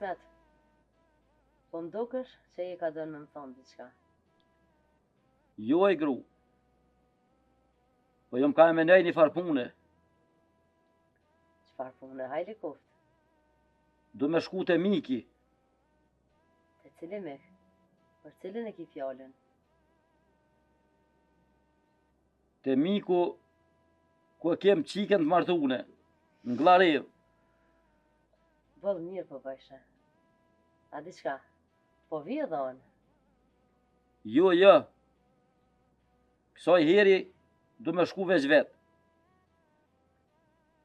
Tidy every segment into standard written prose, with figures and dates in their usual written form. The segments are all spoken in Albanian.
Ismet, po më dukesh që i ka dënë me më thonë diçka. Jo e gru. Po jom ka e menej një farpune. Çfarë pune, hajli kuft? Du me shku te miki. Te cili mik? Për cilin e ki fjallin? Te miku ku e kem qiken të martune. Në Glarev. Bëllë mirë po bëjshë. A diçka? Po vijë dhonë? Jo, jo. Kësaj heri du me shku veç vet.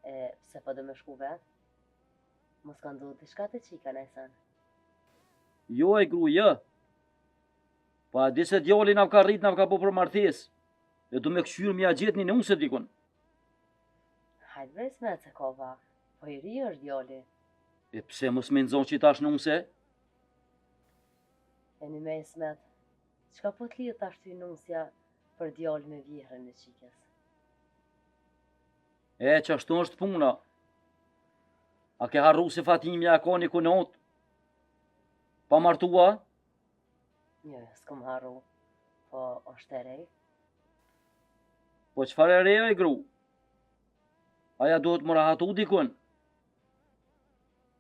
Pse po do me shku vetë? Mos ka ndodhë diçka të qika nëjsen. Jo e gru, jo. Po a di se djali na ka rrit, na ka po për martes. E du me këshyrë mja gjithë një nuse dikun. Hajtë bre Ismet se ka vak. Po i ri është djali. E pse mos me nëzon që tash nuse? E një me Ismet, qka po t'lirë tash ty nusja për djali me vjehrën e qikës? E që ashtu është puna. A ke harru se Fatimja ka një kunot? Pa martua? Jo, s'kom harru, po është e rej. Po qëfar e reja e gru? Aja duhet më rahatu dikun.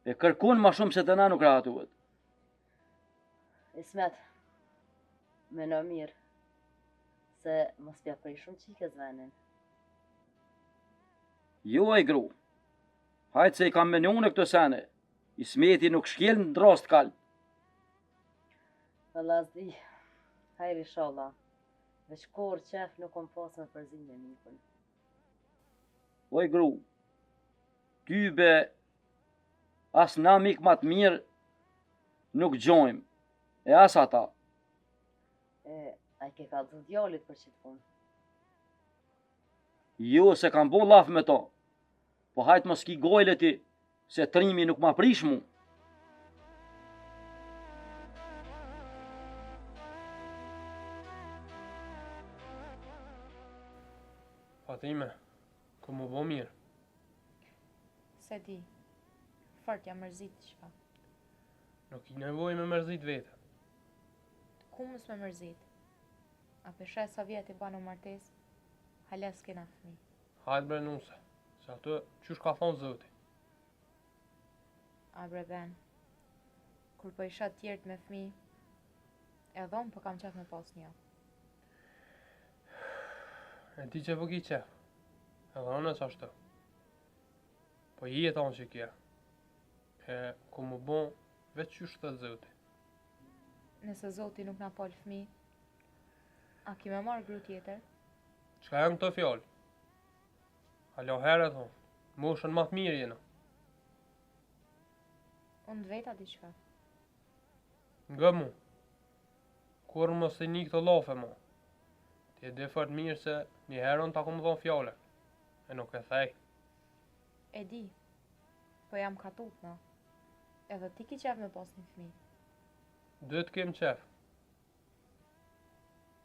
E kërkun ma shumë se të na nuk rahatuhet. Ismet, me në mirë, se mos pja prej shumë qikës venin. Jo e gru. Hajtë se i kam menjone këtë sene. Ismeti nuk shkel në drast kal. Vëllaz di, hajri sholla, veç kur qef nuk kom pas me përzim me mikun. O e gru, ty be, as na mik ma të mirë, nuk gjojmë, e as ata. A i ke ka dhë djallit për qitë punë? Jo se kam bo laf me to, po hajtë mos ki gojle ti, se trimi nuk ma prish mu. Fatime, ku mu bo mirë? Se di, fort jam mërzit qka. Nuk i nevoj me mërzit vete. Ku mës me mërzit? A peshe sa vjet i banu martes, hales kena fmi. Hajtë bre nuse, se ato qysh ka thonë zoti. A bre ben, kur po isha tjertë me fmi, e dhomë po kam qef me pas një. E di që vëgi qef, edhe unë që ashtë. Po i e thonë që kje, e ku mu bon veç qysh të zoti. Nëse zoti nuk na pol fmi, a ki me marrë gru tjetër? Qka janë këto fjallë? Halo herë thonë, moshën ma të mirë jena. Unë të veta diqka. Nga mu, kur mos e një këto lafe mu. Ti e dhe fort mirë se një herën ta ku më dhonë fjallë, e nuk e thej. E di, po jam katut na. Edhe ti ki qef me pas një fmi. Dhe të kem qef.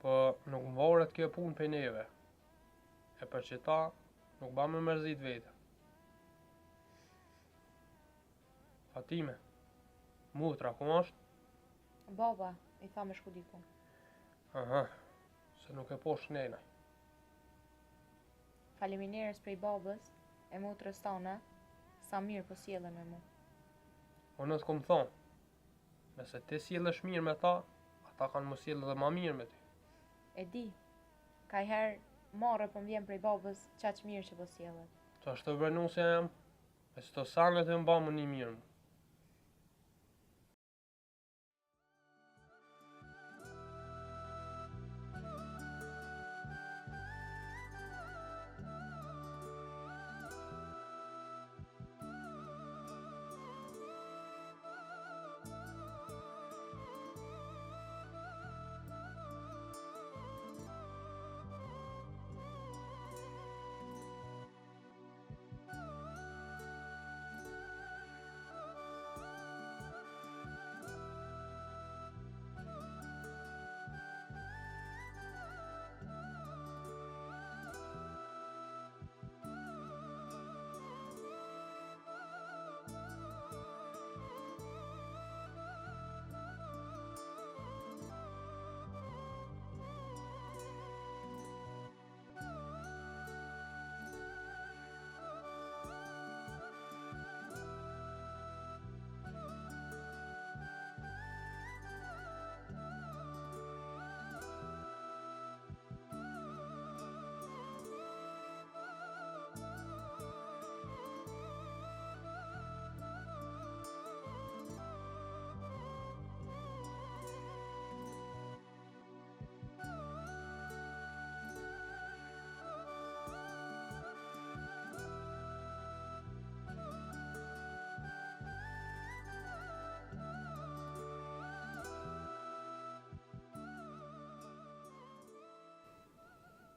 Po nuk më varet kjo punë për neve. E për që ta nuk ba me mërzit vete. Fatime, mutra ku është? Baba, i tha me shku diku. Aha, se nuk e po shnena. Faleminderes prej babës, e motrës tane, sa mirë po sjellën me mu. Unë të kom thonë, nëse ti sjellësh mirë me ta, ata kanë më sjellë dhe ma mirë me ti. E di, ka i herë marrë po m'vjen prej babës qaq mirë që po sjellët. Që ashtë të vrenusja jam, e së të sanet e mba më një mirë mu.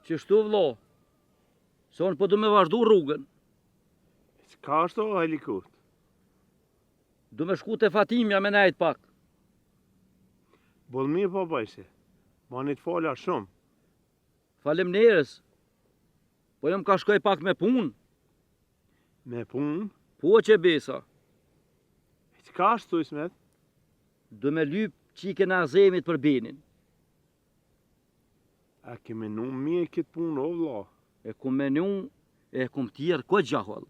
Qështu vlo? Se unë po du me vazhdu rrugën. Qka është o helikut? Du me shku të Fatimja me nejt pak. Boll mirë po bajse. Ma një të fala shumë. Faleminderit. Po jam ka shkoj pak me punë. Me punë? Po që besa. Qka është tu Ismet? Du me lyp qike në azemit për benin. A ke menu mirë këtë punë o vla? E kum menu, e kum tjerë ko gjahol.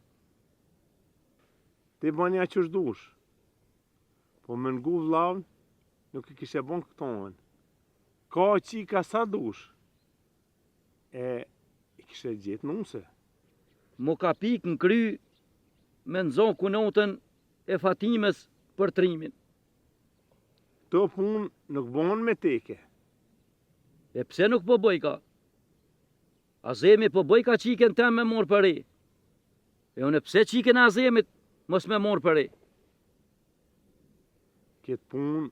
Ti banja që shdush. Po më ngu vlavën, nuk i kishe bon këtohen. Ka qika sa dush. E i kishe gjithë nuse. Mo ka pik në kry me nëzon kunotën e Fatimes për trimin. Të punë nuk bon me teke. E pse nuk po bojka? Azemi po bojka qiken tem me morë për e. E unë pse qiken e azemit mos me morë për e. Këtë punë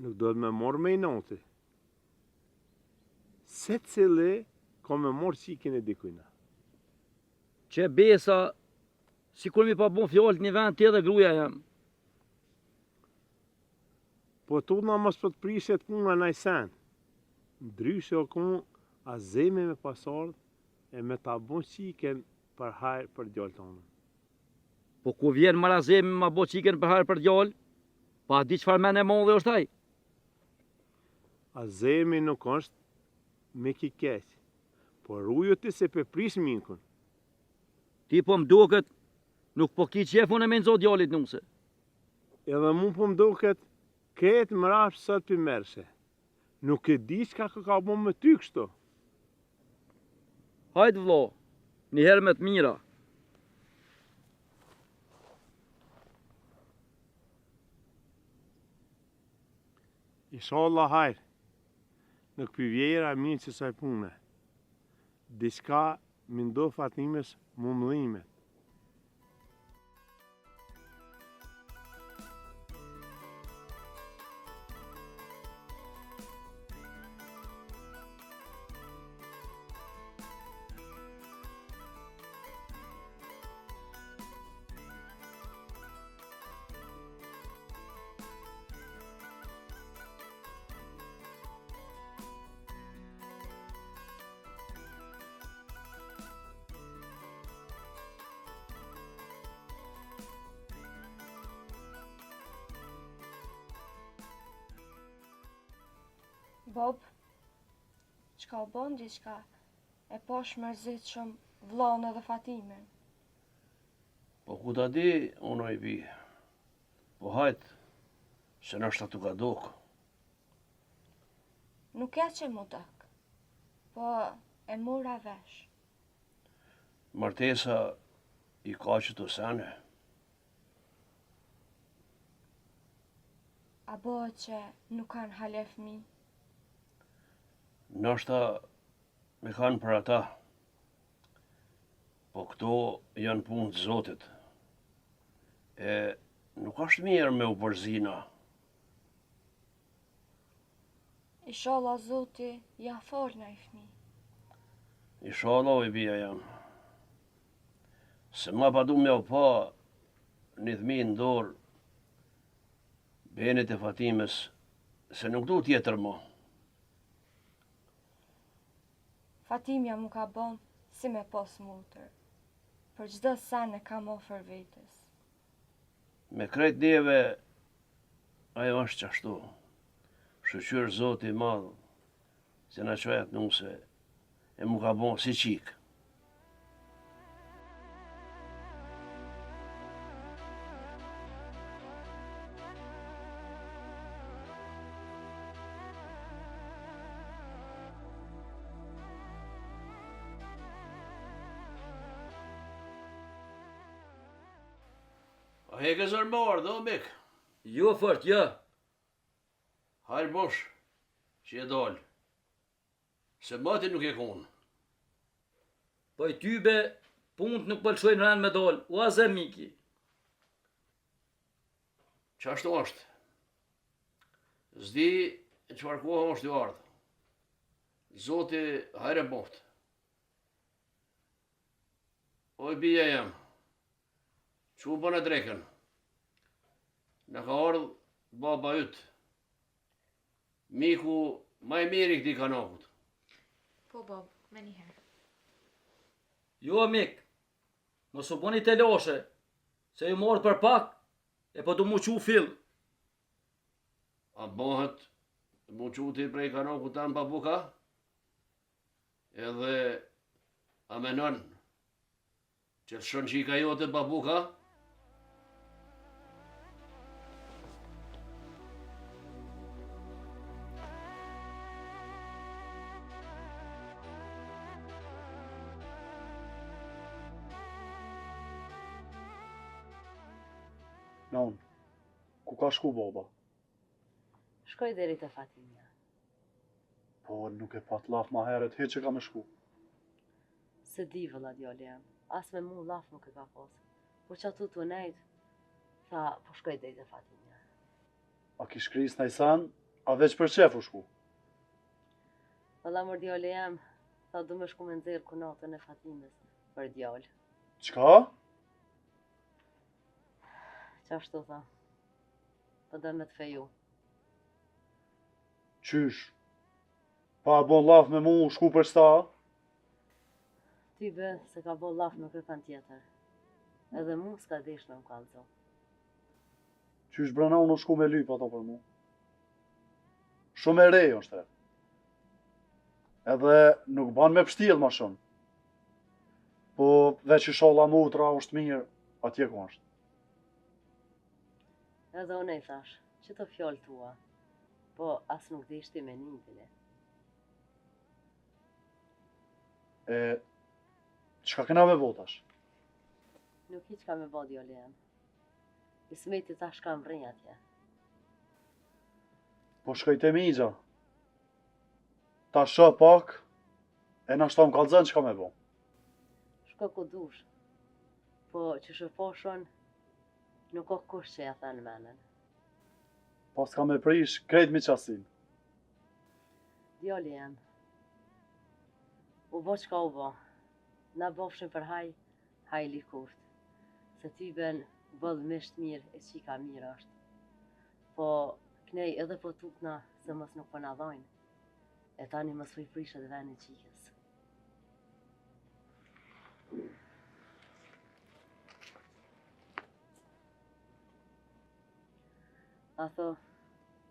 nuk do të me morë me i note. Se cili ka me morë qikin e dikujna. Që besa, si kur mi pa bon fjallë një vend tje dhe gruja jam. Po tu na mos po të prishet puna në sen. Ndryshe o kun azemi me pasardh e me ta bon qiken për hajrë për djallë tonë. Po ku vjen marazemi ma bo qiken për harë për djallë, pa di qëfar men e modhe është taj. Azemi nuk është me ki keq, por ujo ti se pe pris minkun. Ti po mduket, nuk po ki qefun e me nëzo djallit nuse. Edhe mu po mduket, ketë më rafsh sot për mershe. Nuk e di qka ka bo me ty kështu. Hajtë vlo, njëherë me të mira. Inshallah hajrë, nuk për vjera mirë që saj pune. Diçka më ndo Fatimes më mëllimet. Bob, qka o bon diçka, e po shmërzit shumë vllon edhe Fatimen. Po ku ta di, uno i bi. Po hajt, se nështë atu ka dokë. Nuk e që mu dëk, po e mura vesh. Martesa i ka që të sene. A bëhet që nuk kanë hale fmi. Nështë me kanë për ata. Po këto janë punë të Zotit. E nuk është mirë me u përzina. Inshallah Zoti ja fol në i fmi. Inshallah i bia jam. Se ma pa du me u pa një thmi në dorë benit e Fatimes, se nuk du tjetër mo. Fatimja mu ka bon si me pos mutër. Për çdo sen e kam ofër vetës. Me krejt neve, ajo është qashtu. Shëqyrë Zoti i madhë, se na qojat nuse, e mu ka bon si qikë. A he ke zërmarë, do, Mik? Jo fort, jo. Hajrë bosh, që e dalë. Se mati nuk e konë. Po i tybe, punët nuk pëlqojnë rënë me dalë, u aze miki. Qashtu është. Zdi qëfar kohë është ju ardhë. Zoti hajrë boftë. Oj bia jam, që më në dreken? Në ka ardhë baba ytë. Miku ma I mirë I këti kanakut. Po, Bob, me njëherë. Jo, mik, mos u boni të loshe, se ju morët për pak, e po du mu qu fill. A bëhet mu quti prej kanakut tanë babuka? Edhe a menon që të shën qika jote babuka? Naun, ku ka shku baba? Shkoj deri te Fatimja. Po, nuk e pat laf ma heret, hiç që ka me shku. Se di vëlla djali jam. As me mu laf nuk e ka pas. Po që atu të nejt, tha, po shkoj deri te Fatimja. A ki shkris në Isan, a veç për qef u shku? Vëlla mor djali jam, tha du me shku me nxerr kunatën e Fatimës për djal. Qka? Qashtu tha. Po do me të feju. Qysh? Pa bon laf me mu shku për sta? Ty be, se ka bo laf nuk e kanë tjetër. Edhe mu s'ka desh me më kallëzo. Qysh brana unë shku me lyp ato për mu? Shumë e rej është e. Edhe nuk ban me pështil ma shumë. Po veç I sholla mutra është mirë, atje ku është. Edhe unë I thash, që të fjallë tua, po as nuk deshti me një bile. E, qka kena me votash? Nuk I qka me bo djali jam. Ismeti tash kam rrinj atje. Po shkoj te migja. Ta shë pak, e na shtom kallëzën qka me bo. Shko ku dush. Po që shëfoshon, nuk o kush që ja thanë menen. Pas ka me prish, krejt mi qasin. Djali jam. U bo qka u bo. Na bofshin për haj likurt. Se ty ben bëll misht mirë e qika mirë është. Po knej edhe po tukna se mos nuk po na dhojnë. E tani mos po I prishet veni qikës. A tho,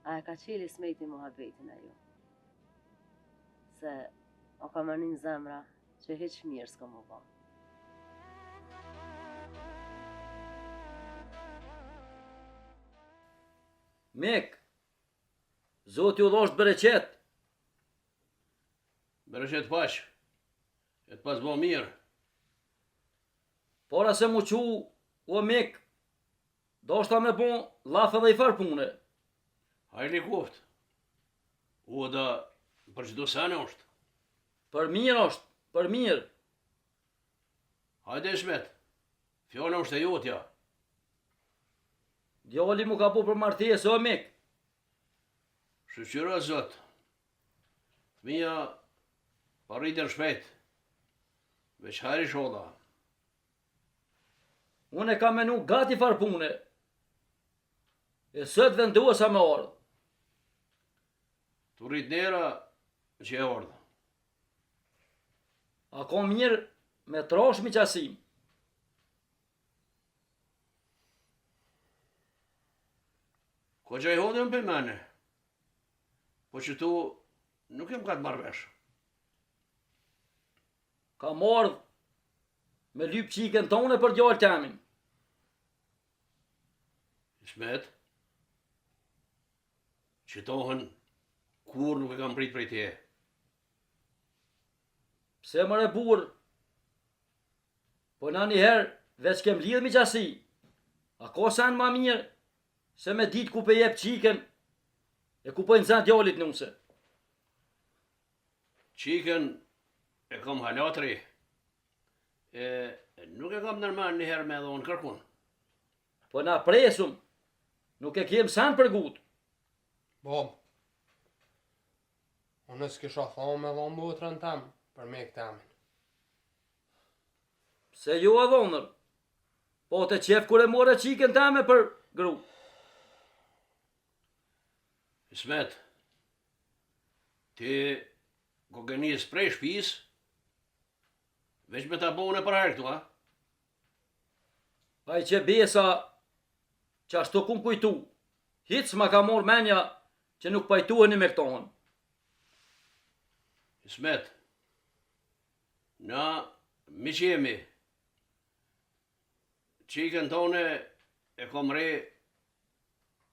a e ka qeli smeti muhabetin a ju? Se o ka manin zemra që heq mirë s'ka mu ba. Mik, Zoti u dhosht bereqet. Bereqet pash, e të pas bo mirë. Para se mu qu, o mik, do shta me bon laf edhe I far pune. Hajli kuft. U da për qdo sene është. Për mirë është, për mirë. Hajde shmet, fjona është e jotja. Djali mu ka po për martesë, o mik. Shqyra zot, fëmija parritën shpejt, veç hajri shoda. Unë e kam menu gati far pune. E sët vendosa me ardhë. Tu rrit nera që e ardhë. A ka mirë me trash mi qasim. Ko që I hodhëm për mene, po që tu nuk jem ka të marrëvesh. Ka mardhë me lyp qiken tone për gjallë temin. Shmet, që tohen kur nuk e kam prit prej tje. Pse mëre burë, po na njëherë veç kem lidhë mi qasi. A ka sen ma mirë se me dit ku pe jep qiken e ku po i nëzën djallit nuse. Qiken e kam halatri, e nuk e kam nërman njëherë me edhe unë kërkun. Po na presum, nuk e kem sen për gut. Bob, unë s'kisha thonë me dhonë botrën tem për me këtemin. Se ju a dhonër. Po të qef kur e more qiken teme për gru. Ismet, ti kogenis prej shpis, veç me ta bone për herë këtu, a? Aj që besa që ashtu kum kujtu, hitës ma ka mor menja që nuk pajtueni me këtohen. Ismet, na mi që jemi, qiken tone e kom re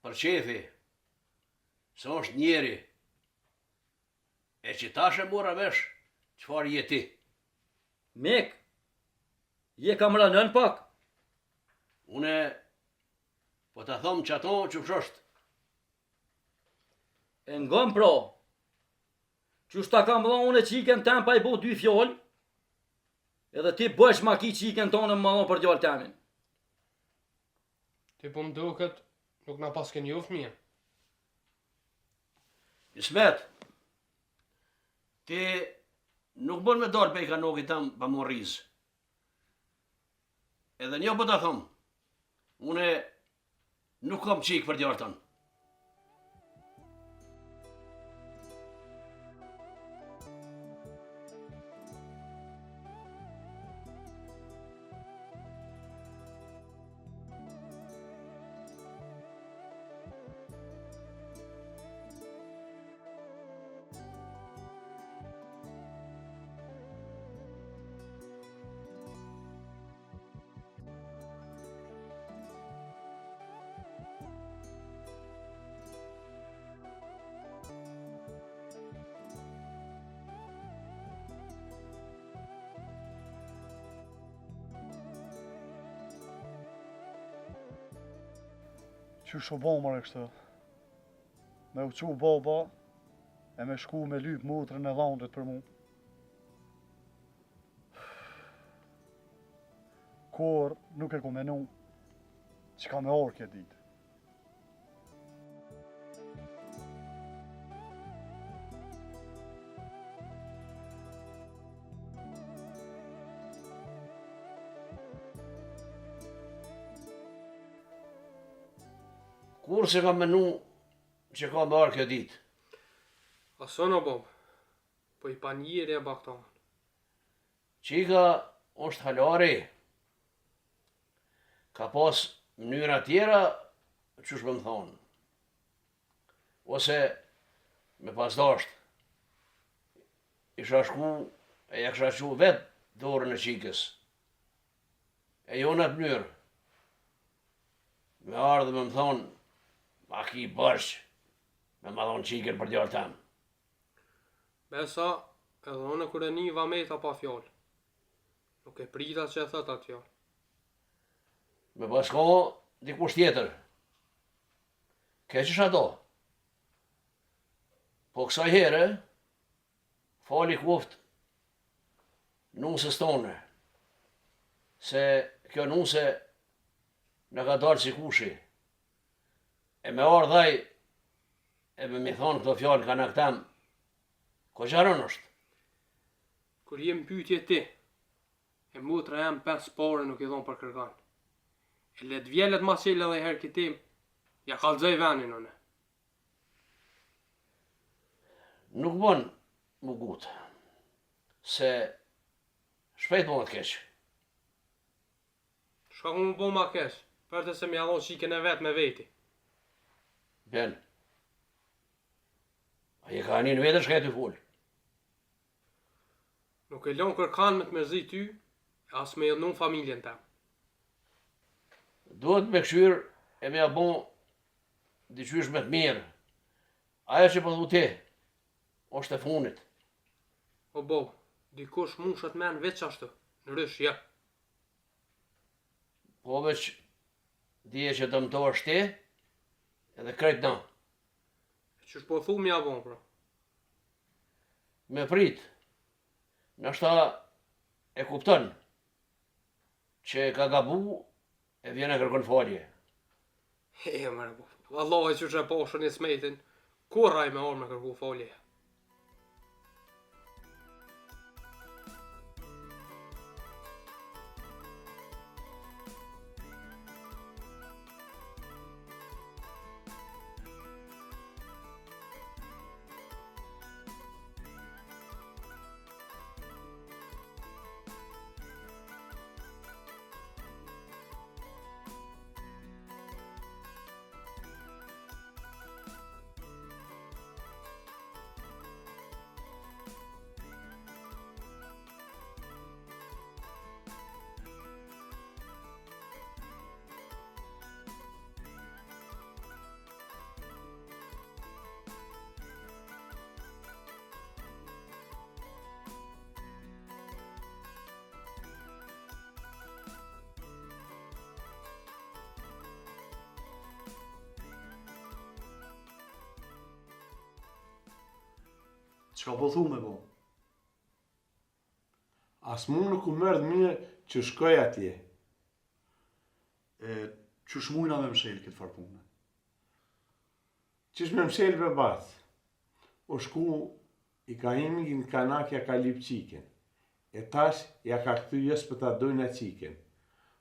për qefi, se është njeri, e që tash e mora vesh, qëfar je ti? Mek, je kam ranën pak. Une, po ta thom që ato që fshosht. E ngëm pra, qështë ta kam dha unë e qiken tem pa i bo 2 fjallë, edhe ti bësh ma ki qiken tonë më malon për gjallë temin. Ti po më duket, nuk na pas ke njoft mirë. Ismet, ti nuk bën me dalë pej kanokit tam pa më rizë. Edhe një po ta thom, une nuk kam qik për djarë tanë. Që shu bo mërë kështë? Me u qu baba e me shku me lyp motrën e dhandrit për mu. Kur nuk e ku menu që ka me orë këtë ditë. Kur se kam menu që ka me arë kjo ditë? Aso në bob, po i panjiri e bakton. Qika është halari. Ka pas mënyra tjera që shpë më thonë. Ose me pas dasht. Isha shku e ja kësha qu vetë dorën e qikës. E jo në të mënyrë. Me ardhë me më thonë, ma ki bërsh, me ma thonë qiken për djallë tamë. Besa, edhe unë kur e një vameta pa fjallë. Nuk e prita që e thët atë fjallë. Me pas ka dikush tjetër. Ke që shato? Po kësaj here, fali kuft nusës tonë, se kjo nuse në ka dalë si kushi. E me ardhaj, e me mi thonë këto fjallë ka në këtam, ko qarën është? Kur jem pyetje ti, e mutra jam 5 pare nuk i dhonë për kërkan. E let vjellet ma qele dhe her kitim, ja kalzoj venin une. Nuk bon më gutë, se shpejt më të keqë. Shka ku më bo ma kesh, për të se mi adhon shiken e vetë me veti. Ben, a je ka një në vetë shka e të full. Nuk e lon kërkan me të mërzi ty, as me jëndun familjen tem. Duhet me këshyr e me abon diqysh me të mirë. Aja që përdu ti, është e funit. O bo, dikush mushet men veç ashtu, në rësh, ja. Po veç dije që të më to është ti, edhe krejt na. Qysh po thu mi avon, pra. Me prit, nështa e kupton që ka gabu e vjen e kërkon falje. He, mërë bo, Allah e qysh e poshën i smetin, kur raj me orë me kërku falje. Çka po thu me bo? As mu nuk u mërë mirë që shkoj atje. Qysh mujna me mshel këtë farpune? Qish me mshel për basë? O shku i ka imi në kanakja ka lip qiken. E tash ja ka këthy jes për ta dojnë a qiken.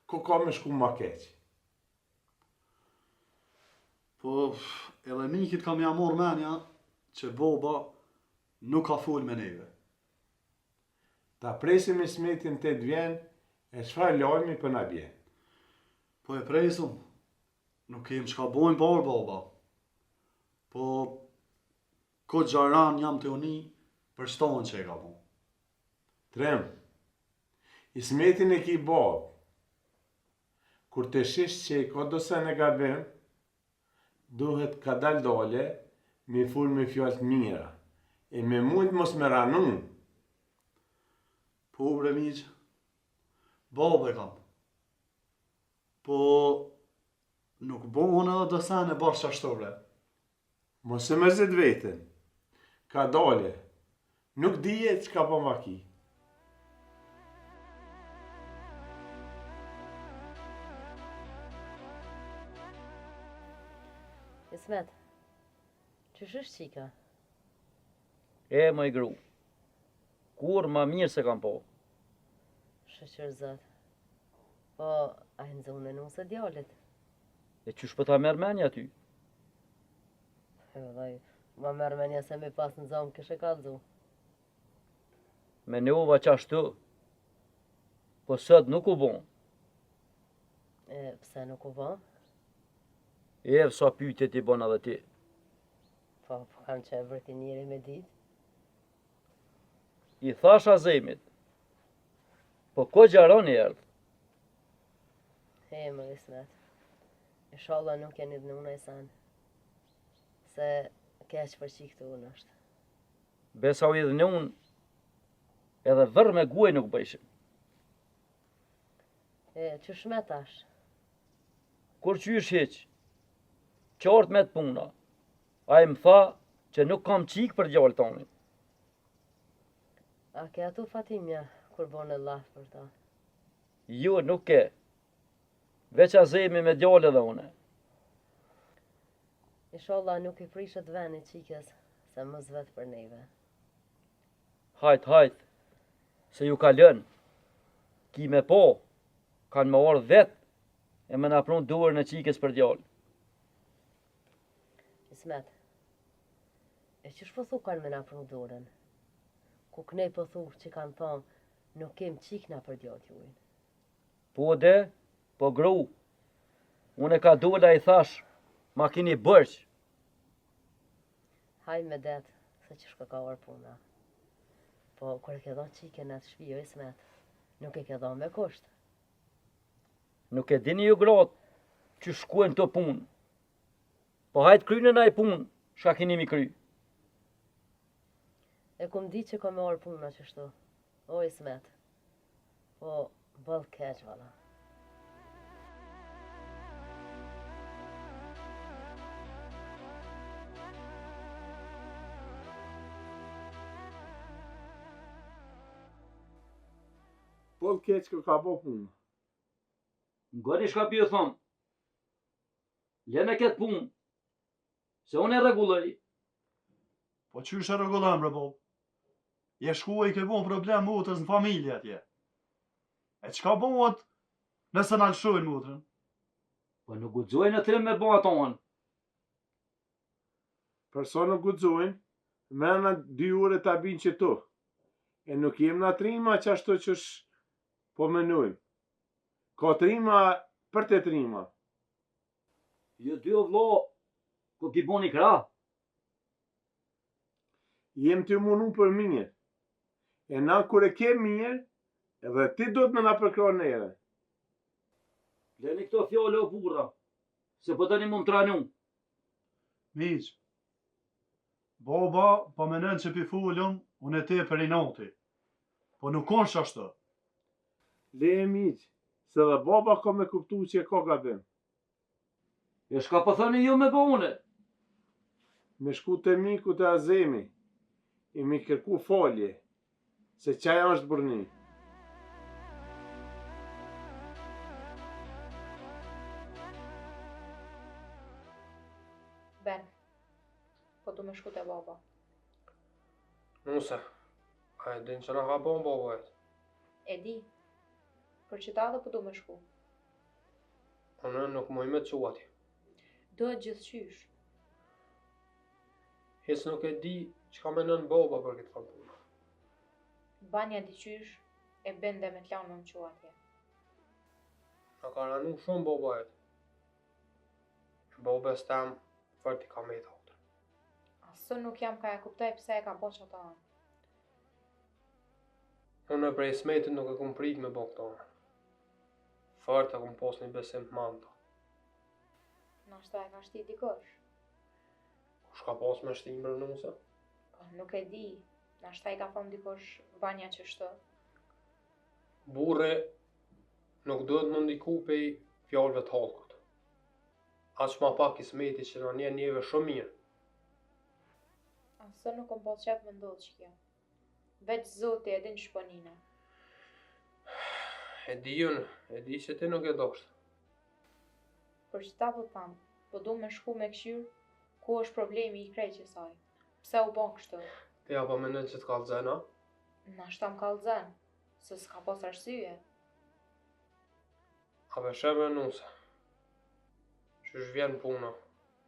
Ko ka me shku ma keq? Po, edhe mikit kam ja mor menja që boba nuk ka fol me neve. Ta presim i smetin të vjen, e çfarë lajmi për na bjen. Po e presum, nuk kem çka bojnë parë baba. Po, ko gjaran jam të uni për shtohen që e ka bo. Trem, i smetin e ki babë. Kur të shish që i ka dosa në gabim, duhet ka dal dole, me ful me fjallë mira, e me mund mos me ranun. Po, bre miq, babë e kam. Po, nuk bohon edhe dosen e bashkë qashtore. Mos e mërzit vetën, ka dole, nuk dije që ka po maki. Ismet, qysh është qika? E, më i gru, kur ma mirë se kam po. Shëqër zot. Po, a i nëzune nuse djallit? E qysh për ta merë menja ty? Vaj, ma merë menja se me pas në zonë kështë e kalzu. Me neova qashtu, po sot nuk u bon. E, pse nuk u bon? E, sa pyetje ti bon edhe ti. Po, kanë që e vërti njëri me dit. I thash Azemit, po ko gjaron i erdh? He, më Ismet, inshallah nuk jeni dhe në i sanë. Se keq për qik të unë është. Besa u idhë në unë, edhe vërë me guaj nuk bëjshim. E, që shmet ashtë? Kur qysh heq, qartë me të puna, a i më tha që nuk kam qik për gjallë tonin. A ke atu Fatimja, kur bon e laf për ta? Jo, nuk ke. Veç Azemi me gjallë edhe une. Inshallah nuk i prishet veni qikës, se më zvet për neve. Hajt, se ju ka lën. Ki me po, kanë më orë vet, e me napron dorën e qikës për gjallë. Ismet, e qësh po thu kanë me napron dorën? Ku knej po thu që kanë thonë, nuk kem qik na për djatë juin. Po de, po gru. Unë ka dola i thash, ma kini bërq. Haj me det, se që shka ka orë puna. Po, kur e ke dhonë qike në atë shpijo, Ismet, nuk e ke dhonë me kusht. Nuk e dini ju gratë që shkuen të punë. Po hajtë krynë në i punë, shka kini mi kry. E kum di që ka me orë puna qështu. O, Ismet. Po, bëll keq, valla. Po të keq kë ka bo punë. Ngoni shka pjo thonë, lene këtë punë, se unë e regulloj. Po qysh e rregullon bre bob? Je shku e i ke bon problem motrës në familje atje. E çka bëhet nëse na lëshojnë motrën? Po nuk guxojnë në trim me bo aton. Përso nuk guxojnë, mena 2 ore ta binë që tu. E nuk jem na trima që ashtu që po menujmë. Ka trima për të trima. Jo dy o vlo, ko ki boni kra. Jem të munu për mirë. E na kur e ke mirë, edhe ti do të na përkro nere. Leni këto fjole o burra, se po tani mu më tranu. Miq, baba po menon që pi folëm, unë e te për i noti. Po nuk kon ashtu. Le e miq, se dhe baba ka me kuptu që e ka gabim. E shka po thani ju me bo une? Me shku të miku të Azemi. i mi kërku falje, se qaja është burni. Ben, po du me shku te baba. Nuse, a e din që na ka bon baba vet? E di, për qëta dhe po du me shku. Unë nuk moj me të quati. Dohet gjithqysh. Hes nuk e di që ka menon baba për këtë farë punë. Banja diqysh e bende me t'lanë me më qu atje. Na ka ranu shumë baba vet. Baba stem fort i ka me të hotër. Asë nuk jam ka e kuptoj pse e ka bo që ata anë. Unë prej smetit nuk e kum prit me bo këto anë. Fort e kum pos një besim të manta. Nashta e ka shti dikosh. Kush ka pos me shtim për nuse? Nuk e di, nashta i ka thonë dikosh banja që shtë. Burre nuk duhet më ndiku pej fjallëve të halkut. Aq ma pak i smeti që na nje njeve shumë mirë. Asë nuk kom po qef me ndodhë që kjo. Veç zoti e din shponine. E di që ti nuk e doshtë. Për që ta po thamë, po du me shku me këshyrë, ku është problemi i krejtë saj. Pse u bon kështu? Ti apo me që të kallëzena? Nashta më kallëzen, se s'ka pos arsye. A sheve nuse. Qysh vjen puna.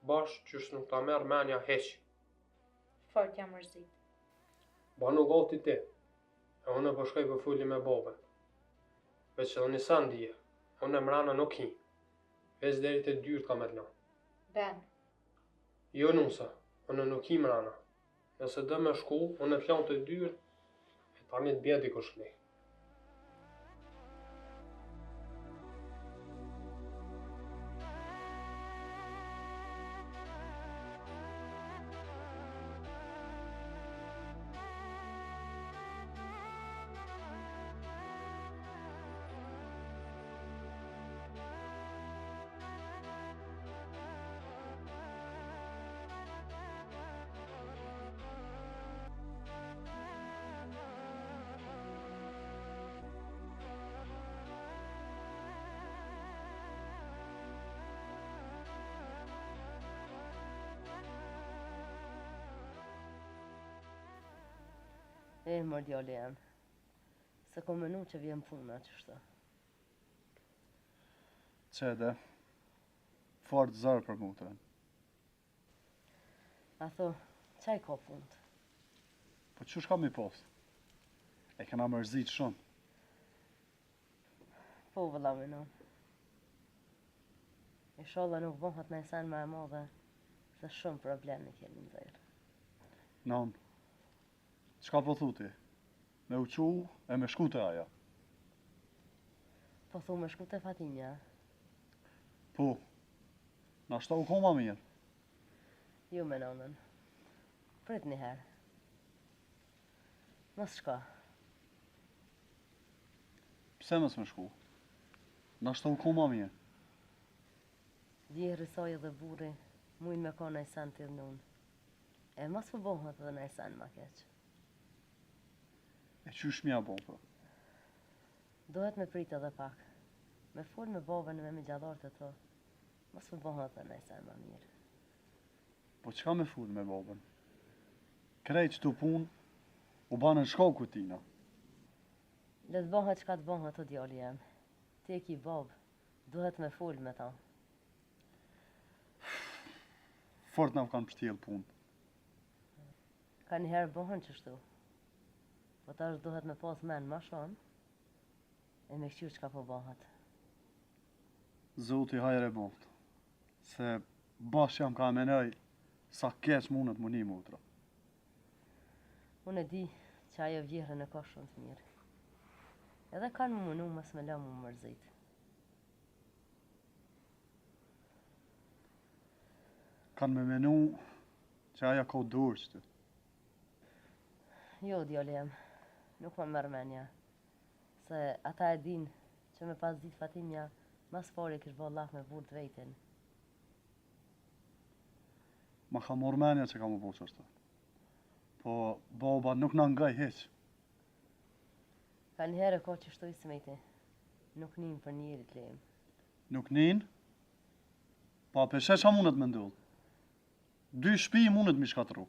Bash qysh nuk ta merë menja heq. Fort jam mërzit. Ba nuk gati ti. E unë po shkoj për fulli me babe. Veç edhe një san dije. Unë e mrana nuk hi. Ves deri të dyrt ka me t'la. Ben, Jo nusa, unë nuk hi mrana. Nëse dë me shku, unë e t'lan të dyrt, e tani të bjedi kush ne. E mër djali jam. Se kom menu që vjen puna qështu. Qede, fort zërë për mutën. A tho, qaj ka punt? Po qësh ka mi posë? E kena mërzit shumë. Po vëlla minu. Inshallah nuk bëhat në sen me e madhe, se shumë probleme kemi në zërë. Non, qka po thuti? Me uqu e me shku të aja. Po thu me shku të Fatimja. Po, na shta u koma mirë. Ju me nonën. Prit një herë. Mos shka. Pse mës me shku? Na shta u koma mirë. Dje rrisoj dhe burri, mujnë me ka në sen të nënë. E mos përbohat dhe në sen ma keq. E qysh mja bo, po? Dohet me prit edhe pak. Me fol me babën me gjallarët e to. Mos përbohat dhe në sen ma mirë. Po qka me full me babën? Krejt që të pun, u banën shkoku tina. Le të bëhat qka të bëhat o djali jem. Ti e ki babë, duhet me fol me ta. Fort na kanë pështjel punë. Ka njëherë bëhen qështu. Po tash duhet me pas men ma shumë, e me kështu qka po bëhat. Zoti hajre boft. Se bash jam ka menoj sa keq mundet mu një mutra. Unë e di që ajo vjerën e ka shumë të mirë. Edhe kanë më mënu mës me la më mërzit. Kanë me menu që aja ka dorë qëtë. Jo, djali jem, nuk më mërë menja. Se ata e din që me pas dit Fatimja, mas pari kish bo laf me burë të vejtin. Ma ka mor menja që ka më po qështë. Po baba nuk na ngaj heq. Ka njëherë ka që shtoj smeti. Nuk nin për njerit lejmë. Nuk nin? Pa peshe qa mundet me ndodh? 2 shtëpi mundet mi shkatru.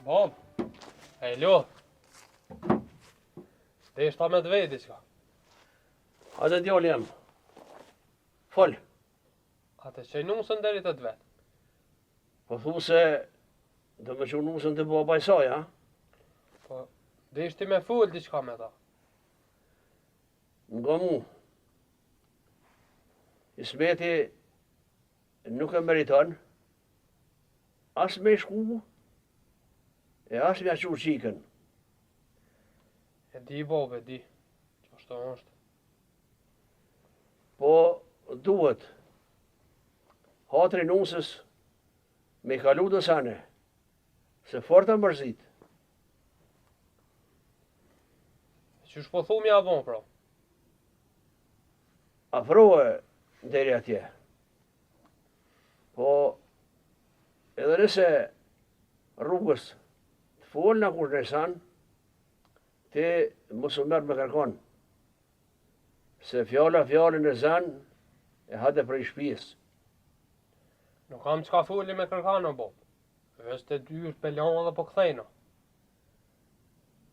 Bom, e lo. Dhe ishta me dvej diçka. Atë djali jam. Fol. Atë që nusën deri të dvet. Po thu se do me që nusën të baba i saj, a? Po, dhe ishti me full diçka me ta. Nga mu. Ismeti nuk e meriton as me shku e as me aqur qikën. E di, bobe, di. Që ashtu është. Po duhet hatri nusës me kalu dësane se fort e mërzit. Qysh po thumi a bon, pra? Afrohe deri atje. Po edhe nëse rrugës të folë në kush në san, ti mos u merr me kërkon. Se fjallën e zan e hate prej shpijës. Nuk kam qka fulli me kërkano, bob. Është e dyrë pelon dhe po kthejna.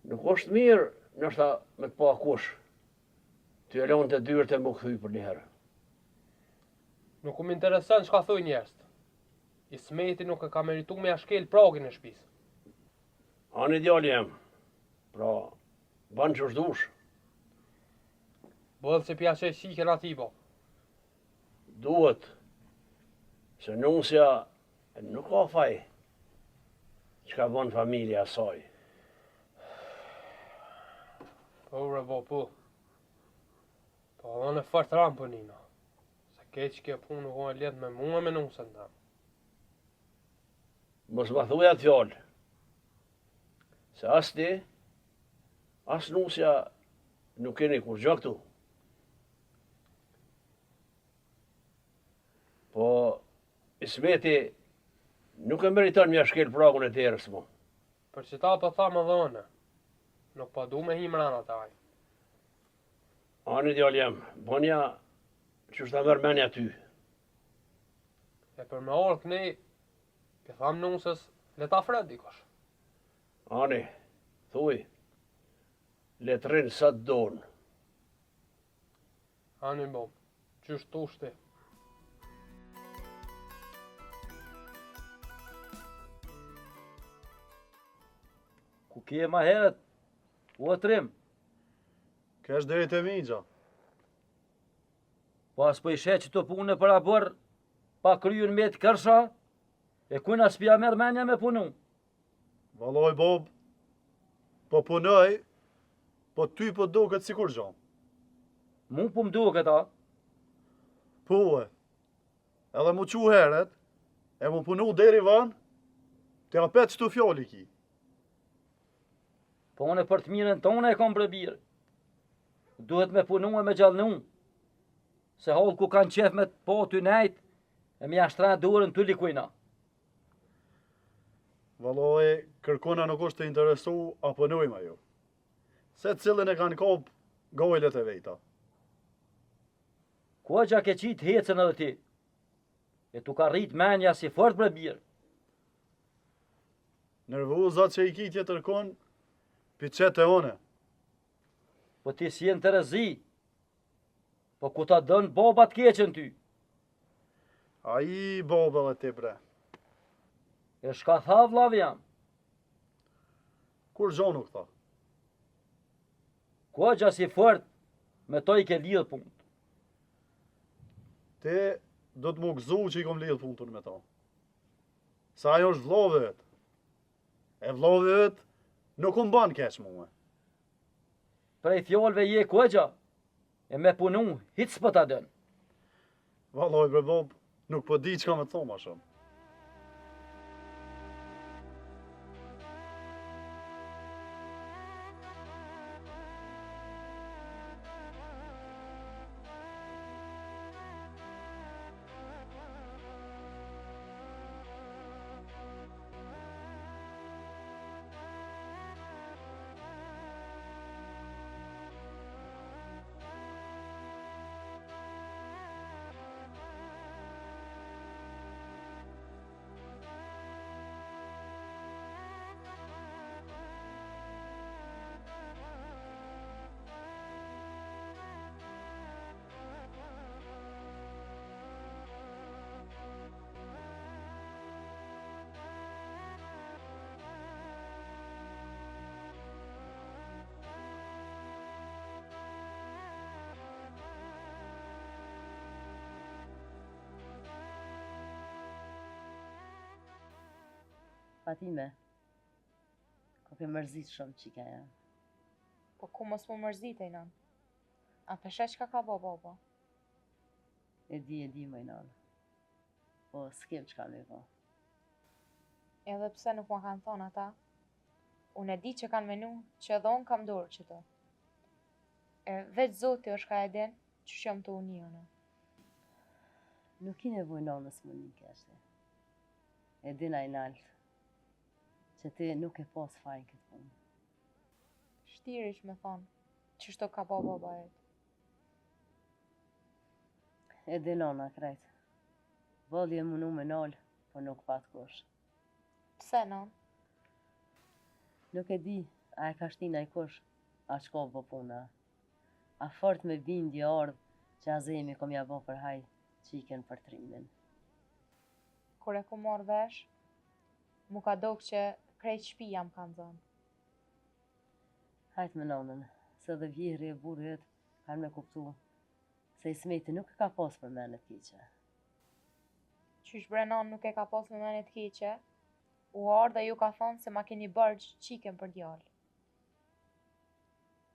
Nuk është mirë nështë me të pa kush. Ty e lonë të dyrë të më këthy për njëherë. Nuk më interesën qka thuj njerëst. Ismeti nuk e ka meritu me ashkel pragin e shpisë. Ani djali jem. Pra, banë që është dush. Bëdhë se pja që e shiken ati, bob. Duhet. Se nusja nuk ka faj. Që ka bënë familja saj. Po, bre, bo, po. Po, dhe në fërtë ramë për nina. Se keq kjo punë nuk e letë me mua me nusën ta. Mos ma thuja të fjallë. Se as ti, as nusja nuk keni kur gjë këtu. Po, Ismeti nuk e meriton mja shkel pragun e terës mu. Për që ta për tha më dhone. Nuk pa du me himrana taj. Ani djali jem, bonja që është ta mërë menja ty. E për me orë kënej, për tham nusës, le ta fred dikosh. Ani, thuj, le të rinë sa të donë. Ani, bob, qysh të ushti. Ku kje ma heret, o trim, Kesh deri te migja. pas po i shet që të punë për a bërë, pa kryen me të kërsha, e kuna s'pja merë menja me punu. Valoj bob, po punoj, po ty po duket si kur gjon. Mu po më duke ta, Po e, edhe mu qu heret, e mu punu deri van, të apet qëtu fjoli ki. po unë për të mirën tonë e kom për birë. Duhet me punu e me gjallnu, se hallë ku kanë qef me të po të nejt, e me jashtra durën të likujna. Valloj, kërkona nuk është të interesu, apo nojmë ajo. Se cilën e kanë kop gojlet e veta. Ko që ke qitë hecën edhe ti? E tu ka rrit menja si fort për birë. Nervuzat që i ki tjetër kon, piqet e one. Po ti si jenë të rezi. Po ku ta dënë bobat keqen ty. A i bobëve ti bre. E shka tha vlav jam. Kur gjo nuk tha. Ko që si fort, me to i ke lidhë punë. Ti do të më gëzu që i kom lidhë punën me ta. Sa ajo është vlove vetë. E vlove vetë nuk unë banë keq muë. Prej fjallëve je ko që, e me punu, hitë s'pë ta dënë. Valloj bre bob, nuk po di që ka me të thoma shumë. Fatime, ko ke mërzit shumë qika ja. Po ku mos më mërzitej nën? A peshe çka ka bo baba? E di mëjnon. Po s'kem qka me bo. Edhe pse nuk ma kanë thonë ata, unë e di që kanë menu që edhe unë kam dorë që të. E veç Zoti është ka e din që jam të unione. Nuk i nevoj nonës më një keshte. E dina i naltë, që ti nuk e pas fajnë këtë punë. Shtirish me thonë, që shto ka bo baba e. E di nona krejt. Vëllje mënu me nalë, po nuk pat kush. Pse non? Nuk e di, a e ka shtina i kush, a qko vë puna. A fort me bindje ardhë që azemi kom ja bo për haj qiken për trimin. Kur e ku marrë vesh, mu ka dok që krejt shpi jam kanë zonë. Hajt me nonën, se dhe vjehri e burrit kanë me kuptu se i smeti nuk e ka pas për menet keqe. Qysh brenon nuk e ka pas me menet keqe, u ardhë dhe ju ka thonë se ma keni bërgjë qiken për djallë.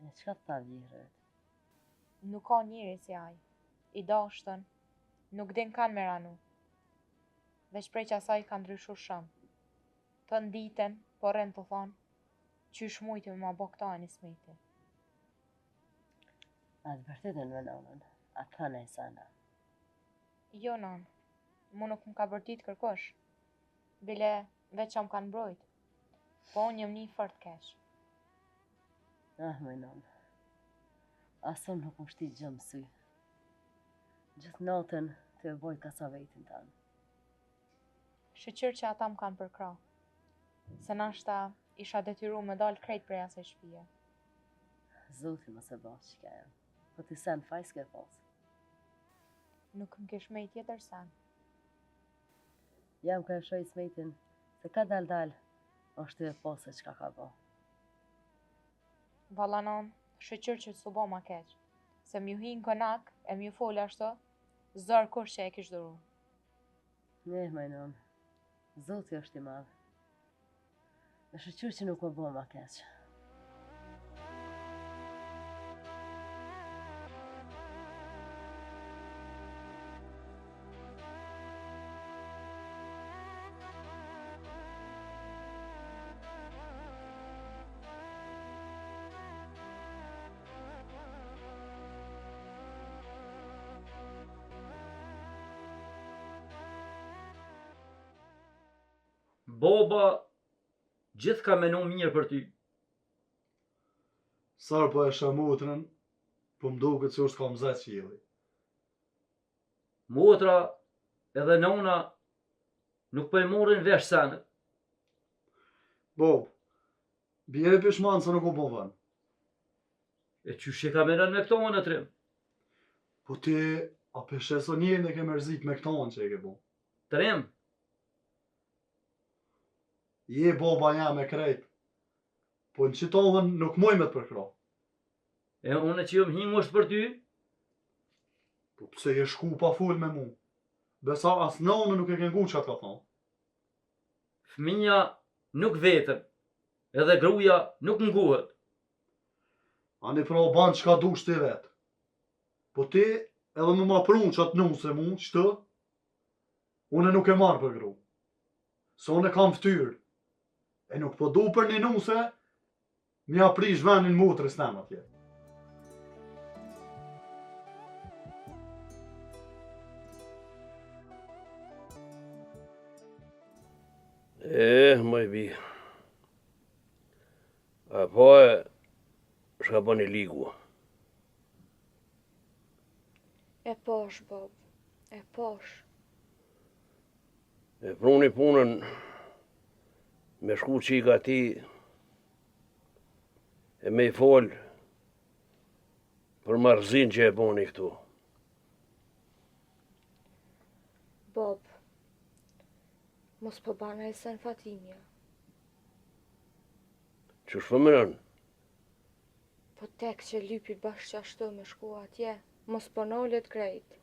E qka të ta vjehrit? Nuk ka njëri si aj, i dashtën, nuk din kanë me ranu. Veç prej që asaj kanë ndryshu shumë. Të nditen, po rënd të thonë, qysh mujti me ma bo këta e një smeti. A të bërtetën me nonën, a të thane e sana. Jo, non, mu nuk më ka bërtit kërkosh. Bile veç që më kanë mbrojt, po unë jëm një fort kesh. Ah, me nonë, ason nuk më shti gjëmë sy. Gjithë natën të e boj kasa vetin tanë. Shqyr që ata më kanë përkra, se nashta isha detyru me dalë krejt prej asaj shpije. Zoti më se bashkë që ka e, po të sen faj s'ke pas. Nuk më kish me i tjetër sen. Jam ka e shoj smetin se ka dal është e pas e qka ka bo. Valanon, shqyr që s'u bo ma keq, se m'ju hinë kënak e m'ju fol ashto, zërë kush që e kish duru. Ne, majnon, Zoti është i madhë. E shqyr që nuk o bo ma keq. Boba Gjithë ka menu mirë për ty. Sarë po e shëmotrën, po më duket që është ka më zetë qili. Motra edhe nona nuk po e morin vesh senet. Bob, bjeri pishmanë se nuk u po vën. E qyshe ka menen me këto në trim. Po ti, a pesheso njën e ke mërzit me këtonë që e ke bo. Trim, Je boba ja me krejt. Po në qitohen nuk moj me të përkro. e une që jëm hingu është për ty, Po pse je shku pa full me mu. Besa as nënë nuk e ke ngu që atë ka thonë. fëmija nuk vetën, edhe gruja nuk nguhet. Ani pra o banë qka dush ti vetë. Po ti edhe më ma prunë që atë nunë se mu, qëtë? Une nuk e marë për gru. Se une kam ftyrë. E nuk po du për një nuse, mja prish venin motrës nem atje. Më i bi. A po e shka bëni ligu. E posh, Bob. E posh. E pruni punën me shku qika ti e me i fol për marzin që e boni këtu. Bob, mos po bana e sen Fatimja. Që shpëmënën? Po tek që lypi bashkë që ashtu me shku atje, mos po nolet krejt,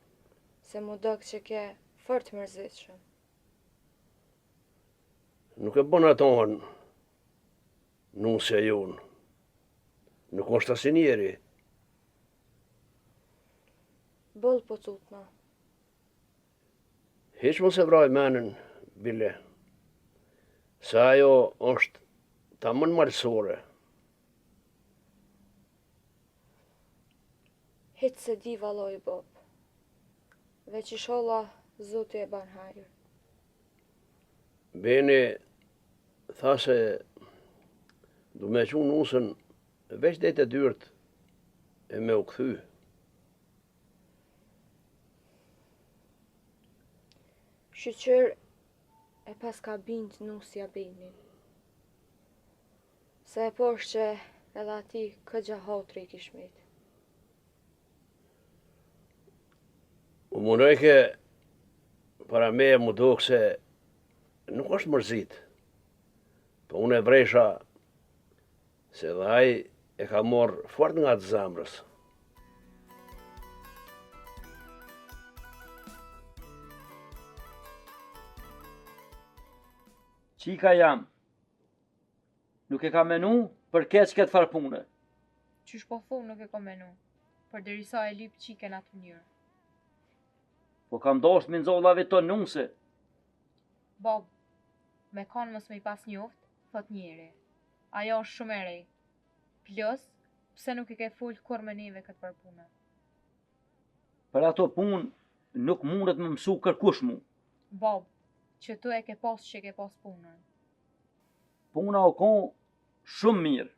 se mu dëk që ke fort mërzitshëm. Nuk e bën atohen nusja jonë. Nuk është asin njeri. Boll po tutna. Heq mos e vraj menën, bile. Se ajo është ta mën malsore. Hitë se di valoj, Bob. Veç i sholla Zoti e ban hajër. Beni tha se du me qu nusën veç det e dyrt e me u këthy. Shqyqyr e pas ka bind nusja Benin. Se e posh që edhe ati këgja hotri i kishmit. U munojke para me e mu dok se nuk është mërzit. Po unë e vresha se dhe aj e ka morë fort nga të zamrës. Qika jam, nuk e ka menu për keq këtë farë pune. Qysh po thu nuk e ko menu, për derisa e lyp qiken atë mënyrë. Po kam dosht me nzollave të nuse. Bob, me kanë mos me i pas njoft, thot njeri. Ajo është shumë e rej. Plus, pse nuk i ke full kur me neve këtë për punë. Për ato punë nuk mundet më mësu kërkush mu. Bob, që tu e ke pas që ke pas punën. Puna o kon shumë mirë.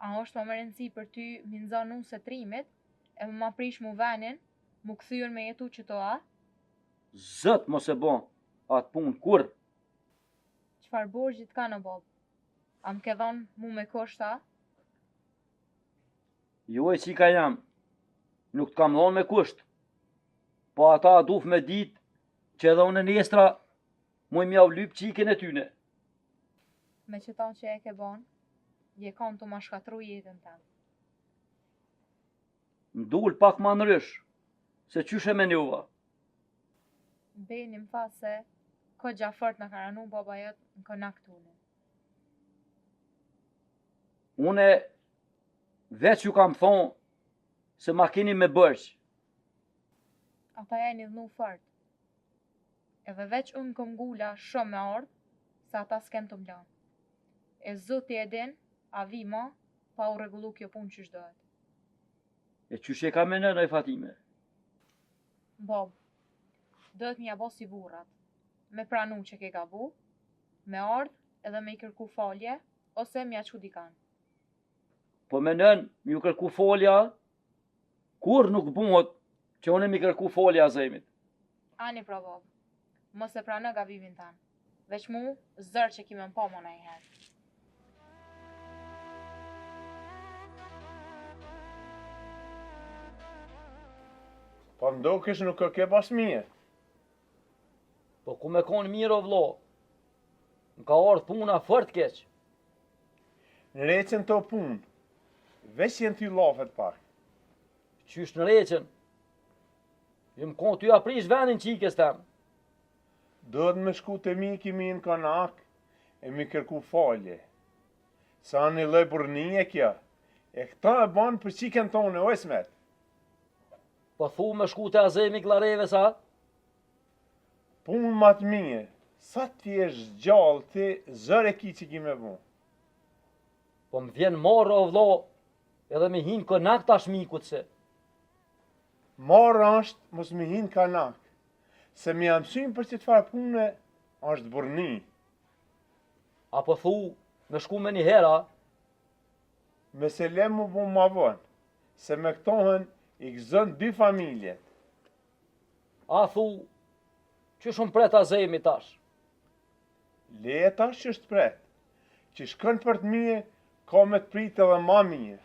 A është më më rëndësi për ty minza nuse trimit, e më ma prish mu venin, mu këthyën me jetu që to a? Zët mos e bon atë punë kur. Qfar borgjit ka në Bob? A më ke dhonë mu me koshta? Jo e qika jam, nuk të kam dhonë me kusht. Po ata duf me dit që edhe unë nestra mu i mjau lyp qikin e tyne. Me që ta që e ke bon, je kanë të ma shkatru jetën ta. M'dul pak ma nërësh, se qyshe me njova. Beni më tha se, ko gjafërt në karanu baba jetë në kënak tune. Une veç ju kam thonë se ma keni me bërq. Ata e një dhnu fort. Edhe veç unë këm gula shumë me ardhë, se ata s'kem të mlanë. E zoti e din, a vi ma, pa u regullu kjo punë që shdohet. E qyshe ka me nëna e Fatime. Bob, dohet mja bo si burrat, me pranu që ke gabu, me ardhë edhe me i kërku falje, ose mja që dikan. Po menën, ju kërku folja, kur nuk buhet që unë mi kërku folja Azemit. Ani pra bab, mos e pranë gabimin tanë. Veç mu, zërë që kime më po më në i herë. Po mdokesh nuk ke pas mirë. Po ku me konë mirë o vlo, më ka ardhë puna fort keq. Në recen të punë, veç jenë ty lafet pak. Qysh në reqen, jëm konë ty aprish venin qikës temë. Dohet me shku të mi kimi në kanak, e mi kërku falje. Sa një loj burnie kja, e këta e banë për qiken tonë, o Ismet. Po thu me shku të Azemi klareve sa? Punë matë mije, sa ti e gjallë ti zëre ki që ki me bu. Po më vjen marrë o vlo, edhe me hinë kënak tash mikut se. Marë është mos me hinë kanak, se mi amësym për që të farë pune është burni. Apo thu me shku me një hera, Me se le mu bu ma vonë, se me këtohen i gëzën dy familjet. a thu, që shumë pret Azemi tash. Le e tash që është pret, që shkën për të mije, ka me të pritë edhe ma mije.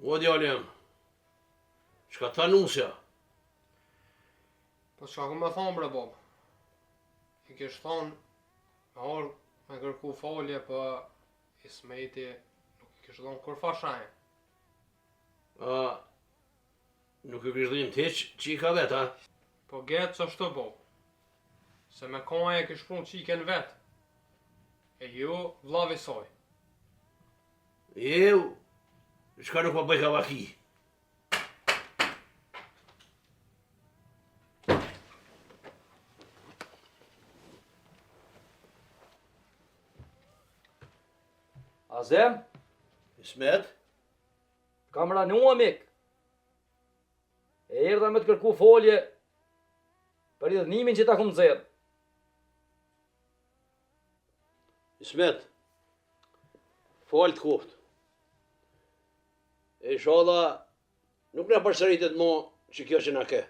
O djalem, çka tha nusja? Po çka ku me thonë bre bab? I kish thonë me orë me kërku falje, po Ismeti nuk i kish thonë kur fashajnë. A, nuk e kish dhënë të heq që i ka vet, a? Po getë që ashtu bab. Se me koha e kish prun qiken vetë. E ju vlavi soj. Eu, çka nuk po bëj kavaki. Azem, Ismet, kam ranua mik. E erdha me të kërku folje për i dhënimin që ta kum zedh. Ismet, fal të koft. E inshallah nuk na përsëritet mo që kjo që na ke.